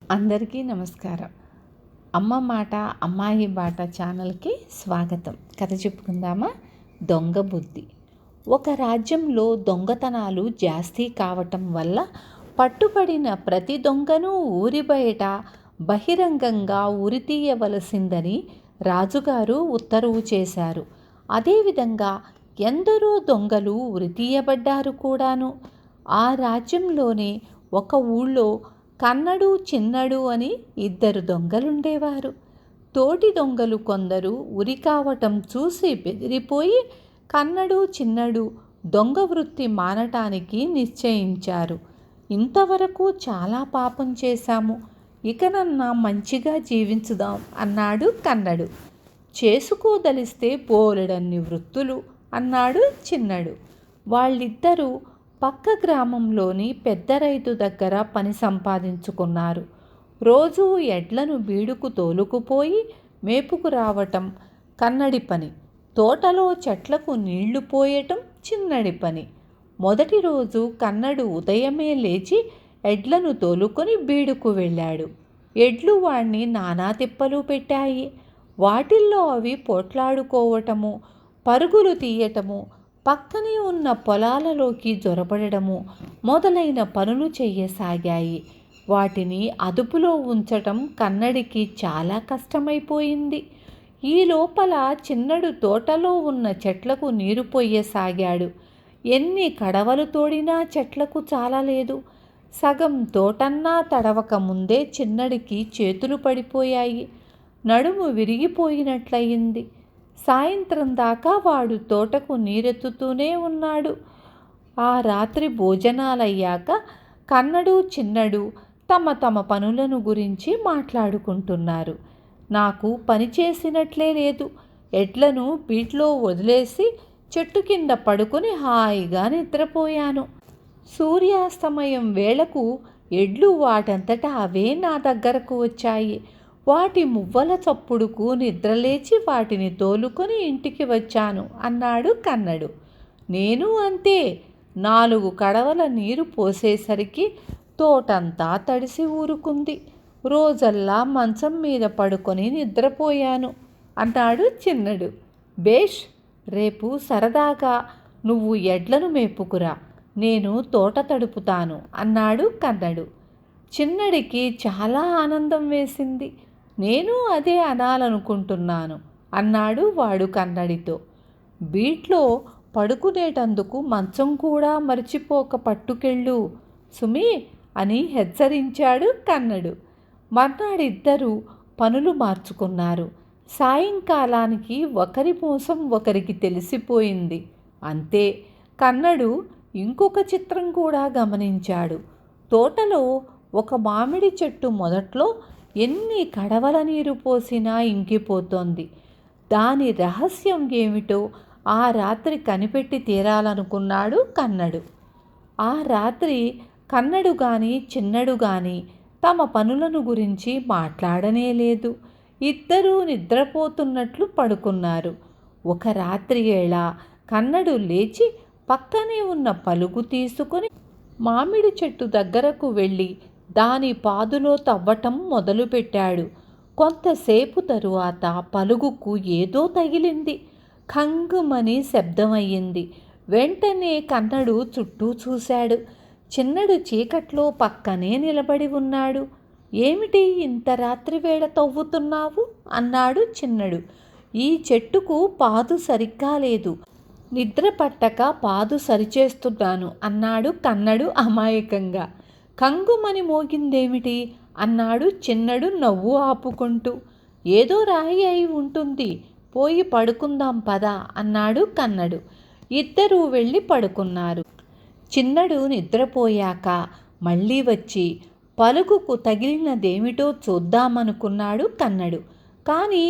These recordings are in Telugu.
అందరికీ నమస్కారం. అమ్మ మాట అమ్మాయి బాట ఛానల్కి స్వాగతం. కథ చెప్పుకుందామా? దొంగ బుద్ధి. ఒక రాజ్యంలో దొంగతనాలు జాస్తి కావటం వల్ల పట్టుబడిన ప్రతి దొంగను ఊరి బయట బహిరంగంగా ఉరితీయవలసిందని రాజుగారు ఉత్తర్వు చేశారు. అదేవిధంగా ఎందరో దొంగలు ఉరితీయబడ్డారు కూడాను. ఆ రాజ్యంలోనే ఒక ఊళ్ళో కన్నడు, చిన్నడు అని ఇద్దరు దొంగలుండేవారు. తోటి దొంగలు కొందరు ఉరి కావటం చూసి బెదిరిపోయి కన్నడు, చిన్నడు దొంగ వృత్తి మానటానికి నిశ్చయించారు. ఇంతవరకు చాలా పాపం చేశాము, ఇకనన్నా మంచిగా జీవించుదాం అన్నాడు కన్నడు. చేసుకోదలిస్తే బోలెడన్ని వృత్తులు అన్నాడు చిన్నడు. వాళ్ళిద్దరూ పక్క గ్రామంలోని పెద్ద రైతు దగ్గర పని సంపాదించుకున్నారు. రోజూ ఎడ్లను బీడుకు తోలుకుపోయి మేపుకు రావటం కన్నడి పని, తోటలో చెట్లకు నీళ్లు పోయటం చిన్నడి పని. మొదటి రోజు కన్నడు ఉదయమే లేచి ఎడ్లను తోలుకొని బీడుకు వెళ్ళాడు. ఎడ్లు వాణ్ణి నానా తిప్పలు పెట్టాయి. వాటిల్లో అవి పోట్లాడుకోవటము, పరుగులు తీయటము, పక్కనే ఉన్న పొలాలలోకి జొరబడము మొదలైన పనులు చెయ్యసాగాయి. వాటిని అదుపులో ఉంచటం కన్నడికి చాలా కష్టమైపోయింది. ఈ లోపల చిన్నడు తోటలో ఉన్న చెట్లకు నీరు పొయ్యసాగాడు. ఎన్ని కడవలు తోడినా చెట్లకు చాలలేదు. సగం తోటన్నా తడవక ముందే చిన్నడికి చేతులు పడిపోయాయి. నడుము విరిగిపోయినట్లయింది. సాయంత్రం దాకా వాడు తోటకు నీరెత్తుతూనే ఉన్నాడు. ఆ రాత్రి భోజనాలయ్యాక కన్నడు, చిన్నడు తమ తమ పనులను గురించి మాట్లాడుకుంటున్నారు. నాకు పని చేసినట్లే లేదు. ఎడ్లను బీట్లో వదిలేసి చెట్టు కింద పడుకుని హాయిగా నిద్రపోయాను. సూర్యాస్తమయం వేళకు ఎడ్లు వాటంతటా అవే నా దగ్గరకు వచ్చాయి. వాటి మువ్వల చప్పుడుకు నిద్రలేచి వాటిని తోలుకొని ఇంటికి వచ్చాను అన్నాడు కన్నడు. నేను అంతే. 4 కడవల నీరు పోసేసరికి తోటంతా తడిసి ఊరుకుంది. రోజల్లా మంచం మీద పడుకొని నిద్రపోయాను అన్నాడు చిన్నడు. బేష్, రేపు సరదాగా నువ్వు ఎడ్లను మేపుకురా, నేను తోట తడుపుతాను అన్నాడు కన్నడు. చిన్నడికి చాలా ఆనందం వేసింది. నేను అదే అనాలనుకుంటున్నాను అన్నాడు వాడు కన్నడితో. బీట్లో పడుకునేటందుకు మంచం కూడా మర్చిపోక పట్టుకెళ్ళు సుమి అని హెచ్చరించాడు కన్నడు. మర్నాడిద్దరూ పనులు మార్చుకున్నారు. సాయంకాలానికి ఒకరి మోసం ఒకరికి తెలిసిపోయింది. అంతే. కన్నడు ఇంకొక చిత్రం కూడా గమనించాడు. తోటలో ఒక మామిడి చెట్టు మొదట్లో ఎన్ని కడవల నీరు పోసినా ఇంకిపోతోంది. దాని రహస్యం ఏమిటో ఆ రాత్రి కనిపెట్టి తీరాలనుకున్నాడు కన్నడు. ఆ రాత్రి కన్నడు గాని చిన్నడు గాని తమ పనులను గురించి మాట్లాడనే లేదు. ఇద్దరూ నిద్రపోతున్నట్లు పడుకున్నారు. ఒక రాత్రి వేళ కన్నడు లేచి పక్కనే ఉన్న పలుగు తీసుకుని మామిడి చెట్టు దగ్గరకు వెళ్ళి దాని పాదులో తవ్వటం మొదలుపెట్టాడు. కొంతసేపు తరువాత పలుగుకు ఏదో తగిలింది. ఖంగుమని శబ్దమయ్యింది. వెంటనే కన్నడు చుట్టూ చూశాడు. చిన్నడు చీకట్లో పక్కనే నిలబడి ఉన్నాడు. ఏమిటి ఇంత రాత్రి వేళ తవ్వుతున్నావు అన్నాడు చిన్నడు. ఈ చెట్టుకు పాదు సరిగ్గా లేదు, నిద్ర పట్టక పాదు సరిచేస్తున్నాను అన్నాడు కన్నడు అమాయకంగా. కంగుమని మోగిందేమిటి అన్నాడు చిన్నడు నవ్వు ఆపుకుంటూ. ఏదో రాయి అయి ఉంటుంది, పోయి పడుకుందాం పదా అన్నాడు కన్నడు. ఇద్దరూ వెళ్ళి పడుకున్నారు. చిన్నడు నిద్రపోయాక మళ్ళీ వచ్చి పలుగుకు తగిలినదేమిటో చూద్దామనుకున్నాడు కన్నడు. కానీ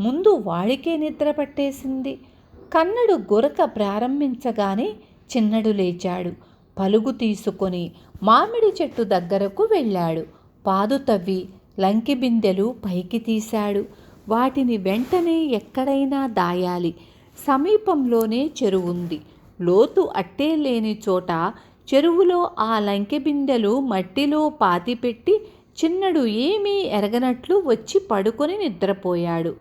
ముందు వాడికే నిద్ర పట్టేసింది. కన్నడు గురక ప్రారంభించగానే చిన్నడు లేచాడు. పలుగు తీసుకొని మామిడి చెట్టు దగ్గరకు వెళ్ళాడు. పాదు తవ్వి లంకి బిందెలు పైకి తీశాడు. వాటిని వెంటనే ఎక్కడైనా దాయాలి. సమీపంలోనే చెరువుంది. లోతు అట్టే లేని చోట చెరువులో ఆ లంకె బిందెలు మట్టిలో పాతిపెట్టి చిన్నడు ఏమీ ఎరగనట్లు వచ్చి పడుకొని నిద్రపోయాడు.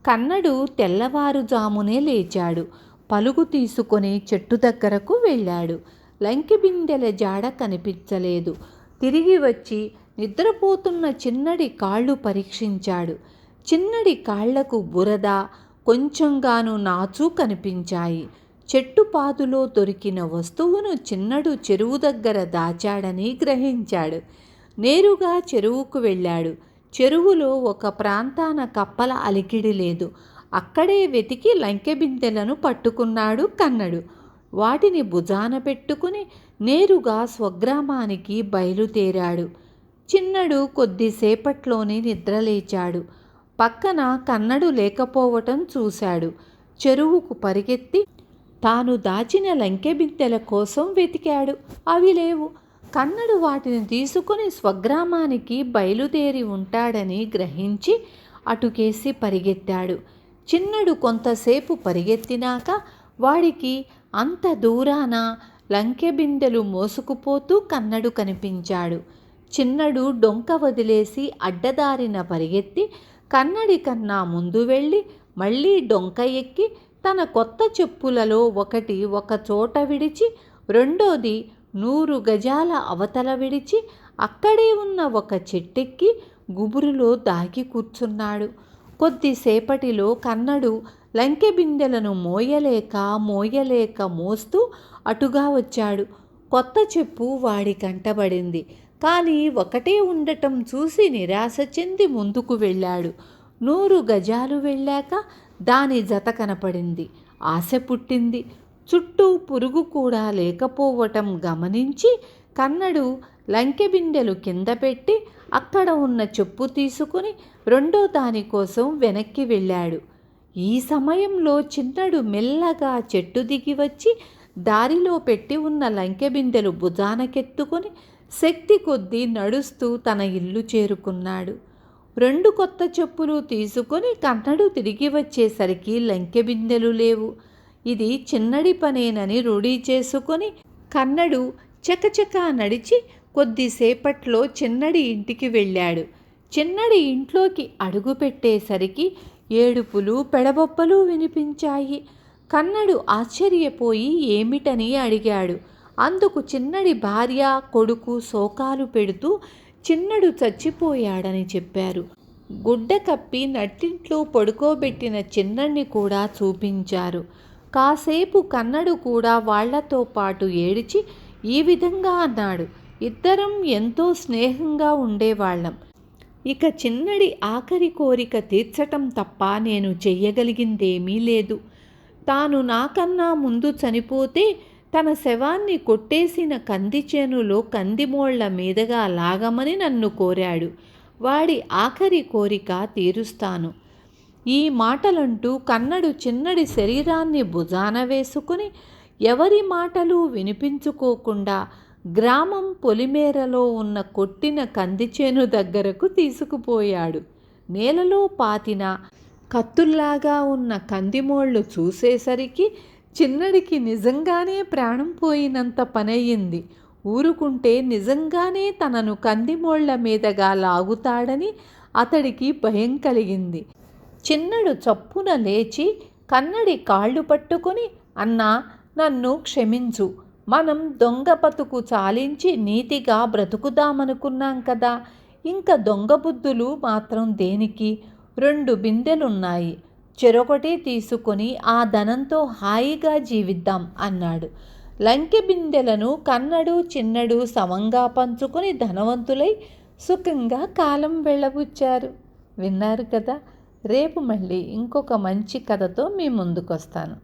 కన్నడు తెల్లవారుజామునే లేచాడు. పలుగు తీసుకొని చెట్టు దగ్గరకు వెళ్ళాడు. లంకె బిందెల జాడ కనిపించలేదు. తిరిగి వచ్చి నిద్రపోతున్న చిన్నడి కాళ్ళు పరీక్షించాడు. చిన్నడి కాళ్లకు బురద, కొంచెంగాను నాచు కనిపించాయి. చెట్టు పాదులో దొరికిన వస్తువును చిన్నడు చెరువు దగ్గర దాచాడని గ్రహించాడు. నేరుగా చెరువుకు వెళ్ళాడు. చెరువులో ఒక ప్రాంతాన కప్పల అలికిడి లేదు. అక్కడే వెతికి లంకె బిందెలను పట్టుకున్నాడు కన్నడు. వాటిని భుజాన పెట్టుకుని నేరుగా స్వగ్రామానికి బయలుదేరాడు. చిన్నడు కొద్దిసేపట్లోనే నిద్రలేచాడు. పక్కన కన్నడు లేకపోవటం చూశాడు. చెరువుకు పరిగెత్తి తాను దాచిన లంకె బిందెల కోసం వెతికాడు. అవి లేవు. కన్నడు వాటిని తీసుకుని స్వగ్రామానికి బయలుదేరి ఉంటాడని గ్రహించి అటుకేసి పరిగెత్తాడు. చిన్నడు కొంతసేపు పరిగెత్తినాక వాడికి అంత దూరాన లంకె బిందెలు మోసుకుపోతూ కన్నడు కనిపించాడు. చిన్నడు డొంక వదిలేసి అడ్డదారిన పరిగెత్తి కన్నడి కన్నా ముందు వెళ్ళి మళ్ళీ డొంక ఎక్కి తన కొత్త చెప్పులలో ఒకటి ఒక చోట విడిచి రెండోది 100 గజాల అవతల విడిచి అక్కడే ఉన్న ఒక చెట్టెక్కి గుబురులో దాగి కూర్చున్నాడు. కొద్దిసేపటిలో కన్నడు లంకె బిందెలను మోయలేక మోస్తూ అటుగా వచ్చాడు. కొత్త చెప్పు వాడి కంటబడింది. కానీ ఒకటే ఉండటం చూసి నిరాశ చెంది ముందుకు వెళ్ళాడు. 100 గజాలు వెళ్ళాక దాని జత కనపడింది. ఆశ పుట్టింది. చుట్టూ పురుగు కూడా లేకపోవటం గమనించి కన్నడు లంకె బిందెలు కింద పెట్టి అక్కడ ఉన్న చెప్పు తీసుకుని రెండో దానికోసం వెనక్కి వెళ్ళాడు. ఈ సమయంలో చిన్నడు మెల్లగా చెట్టు దిగి వచ్చి దారిలో పెట్టి ఉన్న లంకె బిందెలు భుజానకెత్తుకొని శక్తి కొద్దీ నడుస్తూ తన ఇల్లు చేరుకున్నాడు. 2 కొత్త చెప్పులు తీసుకొని కన్నడు తిరిగి వచ్చేసరికి లంకె బిందెలు లేవు. ఇది చిన్నడి పనేనని రూఢీ చేసుకొని కన్నడు చకచకా నడిచి కొద్దిసేపట్లో చిన్నడి ఇంటికి వెళ్ళాడు. చిన్నడి ఇంట్లోకి అడుగు పెట్టేసరికి ఏడుపులు పెడబొబ్బలు వినిపించాయి. కన్నడు ఆశ్చర్యపోయి ఏమిటని అడిగాడు. అందుకు చిన్నడి భార్య కొడుకు శోకాలు పెడుతూ చిన్నడు చచ్చిపోయాడని చెప్పారు. గుడ్డ కప్పి నట్టింట్లో పడుకోబెట్టిన చిన్నడిని కూడా చూపించారు. కాసేపు కన్నడు కూడా వాళ్లతో పాటు ఏడిచి ఈ విధంగా అన్నాడు. ఇద్దరం ఎంతో స్నేహంగా ఉండేవాళ్ళం. ఇక చిన్నడి ఆఖరి కోరిక తీర్చటం తప్ప నేను చెయ్యగలిగిందేమీ లేదు. తాను నాకన్నా ముందు చనిపోతే తన శవాన్ని కొట్టేసిన కంది చేనులో కందిమోళ్ల మీదుగా లాగమని నన్ను కోరాడు. వాడి ఆఖరి కోరిక తీరుస్తాను. ఈ మాటలంటూ కన్నడు చిన్నడి శరీరాన్ని భుజాన వేసుకుని ఎవరి మాటలు వినిపించుకోకుండా గ్రామం పొలిమేరలో ఉన్న కొట్టిన కందిచేను దగ్గరకు తీసుకుపోయాడు. నేలలో పాతిన కత్తుల్లాగా ఉన్న కందిమోళ్ళు చూసేసరికి చిన్నడికి నిజంగానే ప్రాణం పోయినంత పనయ్యింది. ఊరుకుంటే నిజంగానే తనను కందిమోళ్ల మీదగా లాగుతాడని అతడికి భయం కలిగింది. చిన్నడు చప్పున లేచి కన్నడి కాళ్ళు పట్టుకొని, అన్నా, నన్ను క్షమించు. మనం దొంగ బతుకు చాలించి నీతిగా బ్రతుకుదామనుకున్నాం కదా, ఇంకా దొంగ బుద్ధులు మాత్రం దేనికి? 2 బిందెలున్నాయి, చెరొకటి తీసుకొని ఆ ధనంతో హాయిగా జీవిద్దాం అన్నాడు. లంకె బిందెలను కన్నడు చిన్నడు సమంగా పంచుకొని ధనవంతులై సుఖంగా కాలం వెళ్ళబుచ్చారు. విన్నారు కదా. రేపు మళ్ళీ ఇంకొక మంచి కథతో మీ ముందుకొస్తాను.